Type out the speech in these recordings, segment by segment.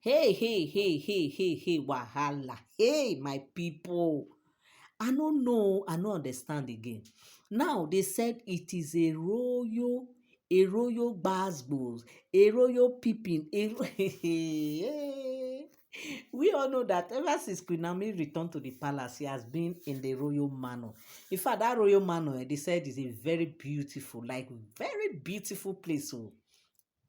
Hey, wahala. Hey, my people. I don't know. I don't understand again. Now they said it is a royal basbos, a royal peeping. We all know that ever since Queen Naomi returned to the palace, she has been in the royal manor. In fact, that royal manor, they said, is a very beautiful, like very beautiful place. So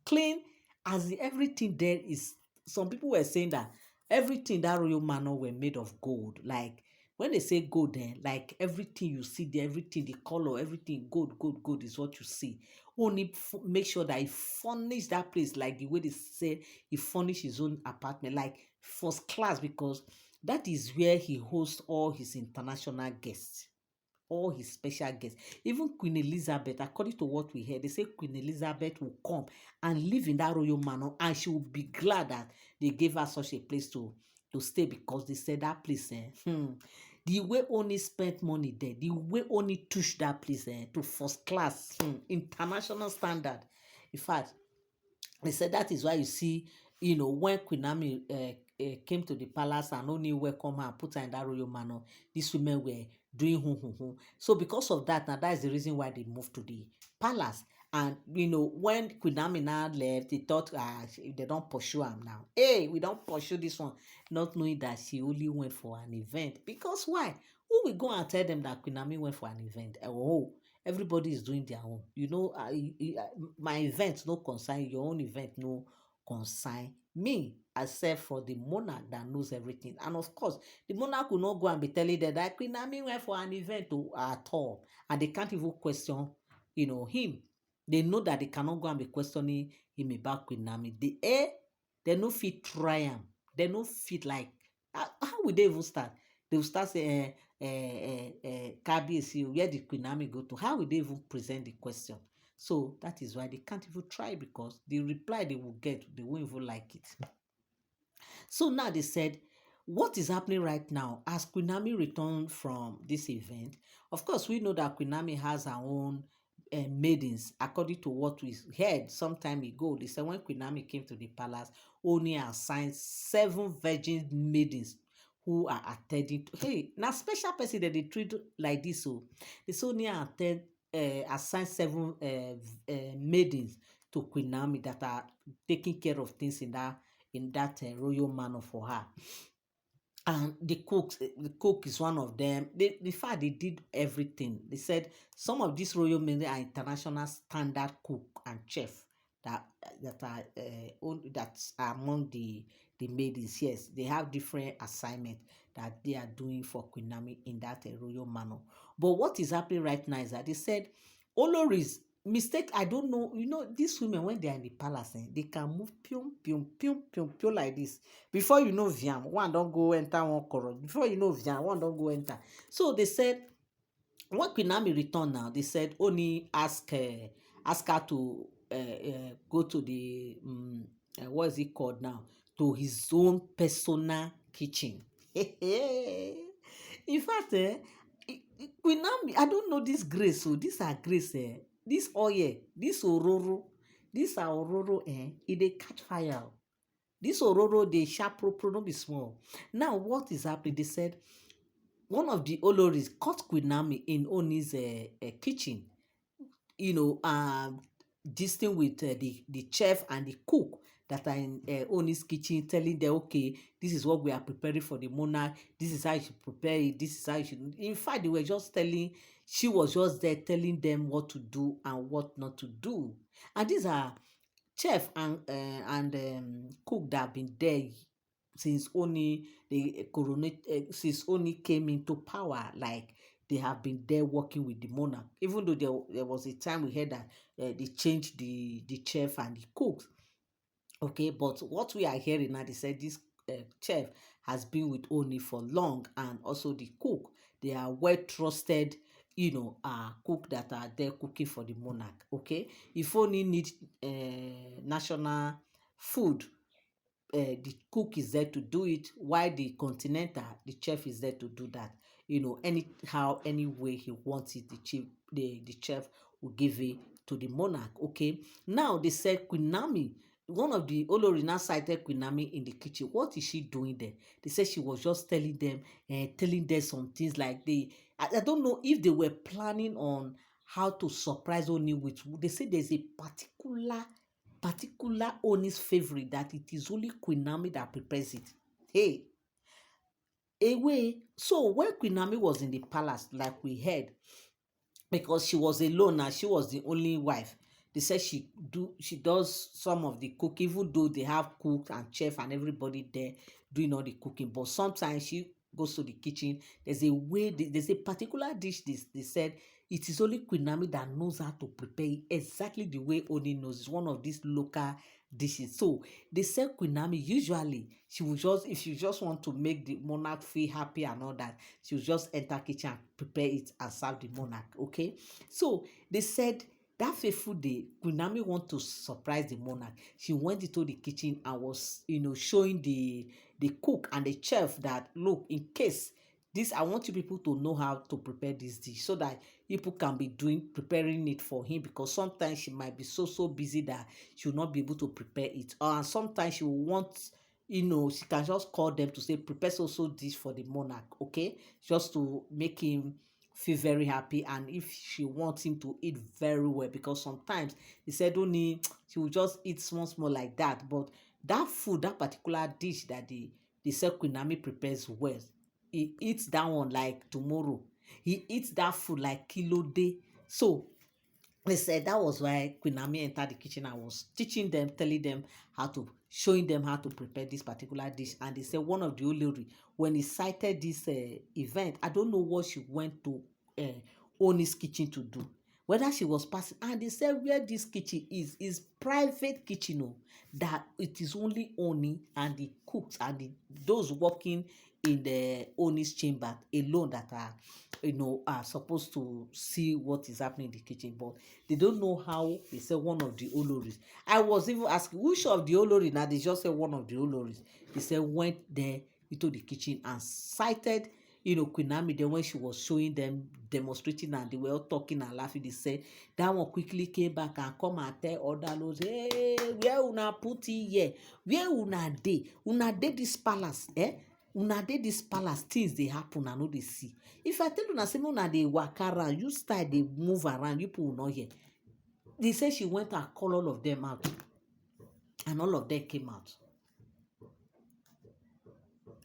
clean as everything there is. Some people were saying that everything that royal manor were made of gold. Like when they say gold, like everything you see there, everything, the color, everything, gold is what you see. Only make sure that he furnish that place like the way they say he furnish his own apartment, like first class, because that is where he hosts all his international guests, all his special guests. Even Queen Elizabeth, according to what we heard, they say Queen Elizabeth will come and live in that royal manor, and she will be glad that they gave her such a place to stay, because they said that place, the way only spent money there, the way only touched that place to first class, international standard. In fact, they said that is why you see, when Queen Naomi came to the palace and only welcome her and put her in that royal manor, these women were doing So because of that, now that is the reason why they moved to the palace. And when Queen Naomi now left, they thought, if they don't pursue am now, hey, we don't pursue this one, not knowing that she only went for an event. Because why? Who will go and tell them that Queen Naomi went for an event? Oh, everybody is doing their own. My event no concern your own event no concern me, except for the monarch that knows everything. And of course, the monarch will not go and be telling them that Queen Naomi went for an event at all, and they can't even question, him. They know that they cannot go and be questioning him about Queen Naomi. They no fit try am. They no fit like how will they even start? They will start saying, Kabiyesi, where did Queen Naomi go to? How will they even present the question? So that is why they can't even try, because the reply they will get, they won't even like it. So now they said, what is happening right now as Queen Naomi returned from this event? Of course, we know that Queen Naomi has her own maidens, according to what we heard some time ago. They said when Queen Naomi came to the palace, only assigned 7 virgin maidens who are attending to. Hey, now special person that they treat like this. So they say only assign 7 maidens to Queen Naomi that are taking care of things in that royal manor for her. And the cook is one of them. The fact they did everything. They said some of these royal men are international standard cook and chef that are among the maidens. Yes, they have different assignments that they are doing for Queen Naomi in that royal manor. But what is happening right now is that they said Oloris mistake. I don't know. These women when they are in the palace, they can move pium pium pium pium pium like this. Before you know Viam, one don't go enter one corner. Before you know Viam, one don't go enter. So they said when Queen Naomi return now, they said only ask her to go to the what is it called now, to his own personal kitchen. In fact, Queen Naomi, I don't know this grace. So these are grace. This oil, this ororo, these are ororo. It dey catch fire. This ororo dey sharp pro no be small. Now what is happening? They said one of the Oloris caught Queen Naomi in Oni's kitchen, this thing with the chef and the cook that are in Oni's kitchen, telling them, okay, this is what we are preparing for the monarch. This is how you should prepare it. This is how you should. In fact, they were just telling. She was just there telling them what to do and what not to do. And these are chef and cook that have been there since only since only came into power. Like they have been there working with the monarch, even though there was a time we heard that they changed the chef and the cooks. Okay, but what we are hearing now, they said this chef has been with Oni for long, and also the cook, they are well trusted, cook that are there cooking for the monarch. Okay, if Oni need national food, the cook is there to do it, while the continental, the chef is there to do that. Anyhow, any way he wants it, the chef will give it to the monarch. Okay, now they said Queen Naomi one of the Olori now cited Queen Naomi in the kitchen. What is she doing there? They said she was just telling them some things like I don't know if they were planning on how to surprise Oni with. They say there's a particular Oni's favorite that it is only Queen Naomi that prepares it. Hey, away. So when Queen Naomi was in the palace, like we heard, because she was alone and she was the only wife. They said she does some of the cook, even though they have cook and chef and everybody there doing all the cooking. But sometimes she goes to the kitchen. There's a particular dish they said it is only Queen Naomi that knows how to prepare it exactly the way Oni knows. It's one of these local dishes. So they said Queen Naomi usually she will just, if she just want to make the monarch feel happy and all that, she will just enter kitchen and prepare it and serve the monarch. Okay, so they said that fateful day, Queen Naomi want to surprise the monarch. She went into the kitchen and was, showing the cook and the chef that, look, in case this, I want you people to know how to prepare this dish so that people can be preparing it for him, because sometimes she might be so busy that she will not be able to prepare it. And sometimes she will want, she can just call them to say prepare so dish for the monarch, okay, just to make him feel very happy, and if she wants him to eat very well, because sometimes he said only she will just eat small like that, but that food, that particular dish that the said Queen Naomi prepares well, he eats that one like tomorrow. He eats that food like kilo day. So they said that was why Queen Naomi entered the kitchen and was teaching them, telling them showing them how to prepare this particular dish. And they said one of the Olori, when he cited this event, I don't know what she went to uh, Oni's kitchen to do. Whether she was passing, and they said where this kitchen is private kitchen, oh, that it is only Oni and the cooks and those working in the Oni's chamber alone that are supposed to see what is happening in the kitchen, but they don't know how. They say one of the Oloris. I was even asking which of the Olori. Now they just said one of the Oloris. They said went there into the kitchen and cited Queen Naomi. Then when she was showing them, demonstrating, and they were all talking and laughing, they said that one quickly came back and come and tell other lords, hey, where una put it here? Where una dey this palace, una dey this palace, things dey happen, I no dey see. If I tell una say una dey waka around, you style dey move around, you people will not hear. They say she went and called all of them out, and all of them came out.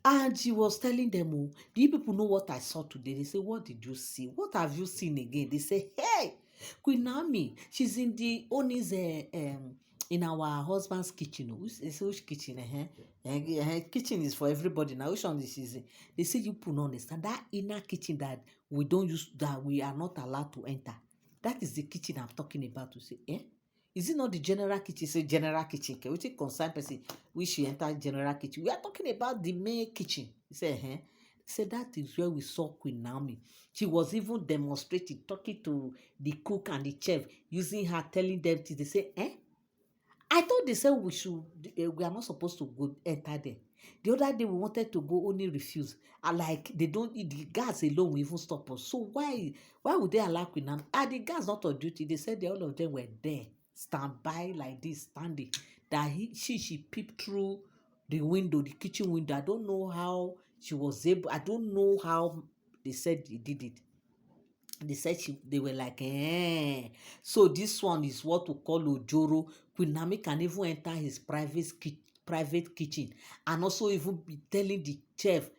And she was telling them, oh, do you people know what I saw today? They say, what did you see? What have you seen again? They say, hey, Queen Naomi, she's in the Oni's in our husband's kitchen. Which kitchen? Kitchen is for everybody. Now, which one is she in? They say, you people don't understand. That inner kitchen that we don't use, that we are not allowed to enter. That is the kitchen I'm talking about. To say, is it not the general kitchen? Say general kitchen. Okay, which concern person we should enter general kitchen. We are talking about the main kitchen. He said, He said that is where we saw Queen Naomi. She was even demonstrating, talking to the cook and the chef, using her, telling them things. They say, I thought they said we are not supposed to go enter there. The other day we wanted to go, only refuse. And like they don't eat, the guards alone will even stop us. So why would they allow Queen Naomi? And the guards not on duty. They said all of them were there, stand by like this, standing. That she peeped through the window, the kitchen window. I don't know how she was able. I don't know how they said they did it. They said they were like, so this one is what we call Ojoro. Queen Naomi can even enter his private kitchen and also even be telling the chef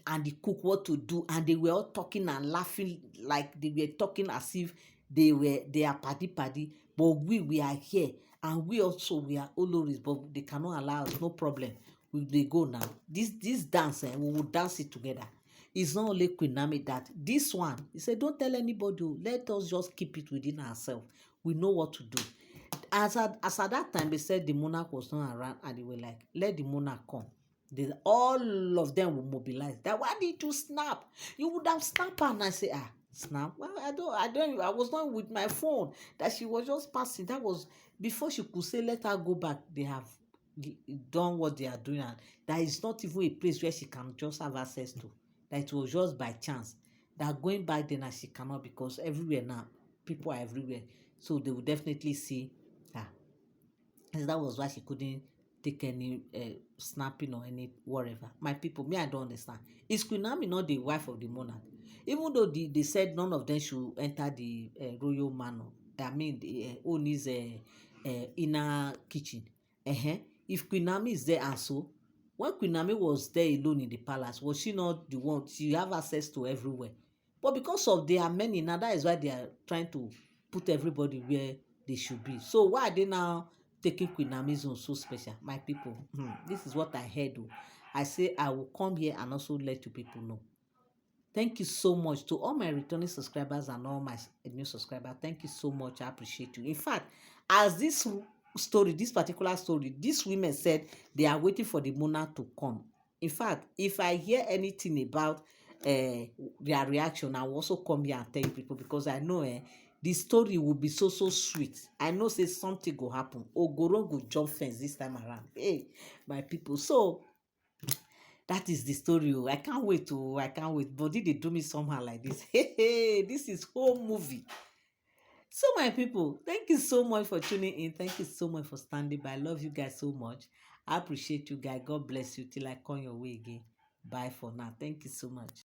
and the cook what to do, and they were all talking and laughing like they were talking as if they are paddy, but we are here, and we also, we are Oloris, but they cannot allow us, no problem, they go now. This dance, we will dance it together. It's not only Queen Naomi that this one, he said, don't tell anybody, let us just keep it within ourselves. We know what to do. As at that time, they said the monarch was not around, and they were like, let the monarch come. All of them will mobilize. That, why did you snap? You would have snapped her. And I say, snap? Well, I was not with my phone. That she was just passing. That was before she could say, let her go back. They have done what they are doing, and that is not even a place where she can just have access to. That it was just by chance. That going back then, she cannot, because everywhere now, people are everywhere. So they will definitely see her. And that was why she couldn't take any snapping or any whatever. My people, me, I don't understand. Is Queen Naomi not the wife of the monarch? Even though they said none of them should enter the royal manor, I mean, the Oni's inner kitchen. Uh-huh. If Queen Naomi is there and so, when Queen Naomi was there alone in the palace, was she not the one? She have access to everywhere. But because of there are many now, that is why they are trying to put everybody where they should be. So why are they now taking Queen Naomi's own so special? My people, this is what I heard. Oh. I say I will come here and also let you people know. Thank you so much to all my returning subscribers and all my new subscribers. Thank you so much. I appreciate you. In fact, as this particular story, these women said they are waiting for the monarch to come. In fact, if I hear anything about their reaction, I will also come here and tell you people because I know the story will be so sweet. I know say something go happen. Ogoro go jump fence this time around. Hey, my people. So that is the story. Oh. I can't wait. Oh, I can't wait. But did they do me somehow like this? Hey, this is home movie. So, my people, thank you so much for tuning in. Thank you so much for standing by. I love you guys so much. I appreciate you guys. God bless you till I come your way again. Bye for now. Thank you so much.